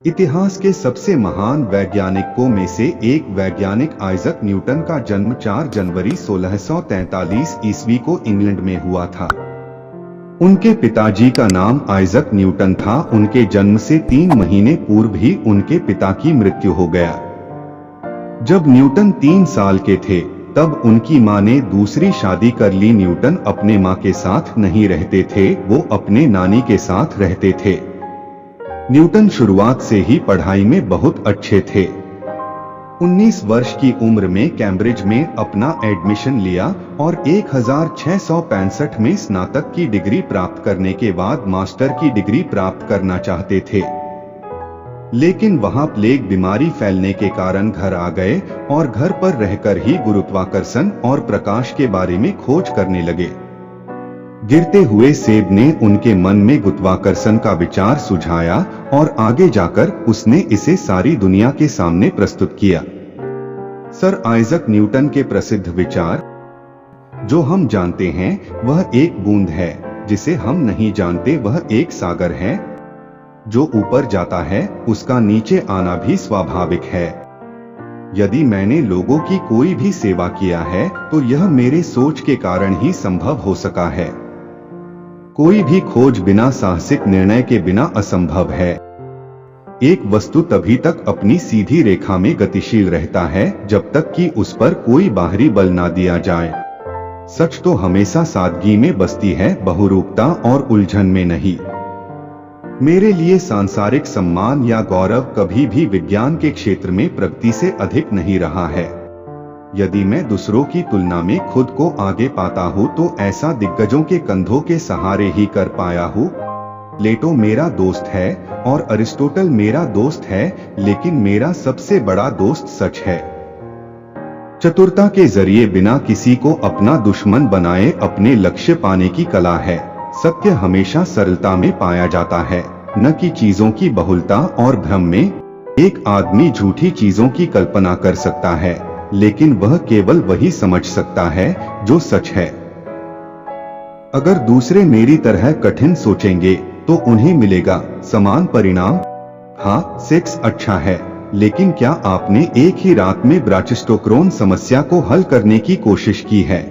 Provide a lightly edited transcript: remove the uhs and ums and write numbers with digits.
इतिहास के सबसे महान वैज्ञानिकों में से एक वैज्ञानिक आइजक न्यूटन का जन्म 4 जनवरी 1643 ईस्वी को इंग्लैंड में हुआ था। उनके पिताजी का नाम आइजक न्यूटन था। उनके जन्म से 3 महीने पूर्व ही उनके पिता की मृत्यु हो गया। जब न्यूटन 3 साल के थे तब उनकी मां ने दूसरी शादी कर ली। न्यूटन अपने मां के साथ नहीं रहते थे, वो अपने नानी के साथ रहते थे। न्यूटन शुरुआत से ही पढ़ाई में बहुत अच्छे थे। 19 वर्ष की उम्र में कैम्ब्रिज में अपना एडमिशन लिया और 1665 में स्नातक की डिग्री प्राप्त करने के बाद मास्टर की डिग्री प्राप्त करना चाहते थे, लेकिन वहां प्लेग बीमारी फैलने के कारण घर आ गए और घर पर रहकर ही गुरुत्वाकर्षण और प्रकाश के बारे में खोज करने लगे। गिरते हुए सेब ने उनके मन में गुरुत्वाकर्षण का विचार सुझाया और आगे जाकर उसने इसे सारी दुनिया के सामने प्रस्तुत किया। सर आइजक न्यूटन के प्रसिद्ध विचार, जो हम जानते हैं वह एक बूंद है, जिसे हम नहीं जानते वह एक सागर है, जो ऊपर जाता है उसका नीचे आना भी स्वाभाविक है। यदि मैंने लोगों की कोई भी सेवा किया है तो यह मेरे सोच के कारण ही संभव हो सका है। कोई भी खोज बिना साहसिक निर्णय के बिना असंभव है। एक वस्तु तभी तक अपनी सीधी रेखा में गतिशील रहता है जब तक कि उस पर कोई बाहरी बल ना दिया जाए। सच तो हमेशा सादगी में बसती है, बहुरूपता और उलझन में नहीं। मेरे लिए सांसारिक सम्मान या गौरव कभी भी विज्ञान के क्षेत्र में प्रगति से अधिक नहीं रहा है। यदि मैं दूसरों की तुलना में खुद को आगे पाता हूँ तो ऐसा दिग्गजों के कंधों के सहारे ही कर पाया हूँ। प्लेटो मेरा दोस्त है और अरिस्टोटल मेरा दोस्त है, लेकिन मेरा सबसे बड़ा दोस्त सच है। चतुरता के जरिए बिना किसी को अपना दुश्मन बनाए अपने लक्ष्य पाने की कला है। सत्य हमेशा सरलता में पाया जाता है, न कि चीजों की बहुलता और भ्रम में। एक आदमी झूठी चीजों की कल्पना कर सकता है, लेकिन वह केवल वही समझ सकता है जो सच है। अगर दूसरे मेरी तरह कठिन सोचेंगे तो उन्हें मिलेगा समान परिणाम। हाँ, सेक्स अच्छा है, लेकिन क्या आपने एक ही रात में ब्राचिस्टोक्रोन समस्या को हल करने की कोशिश की है?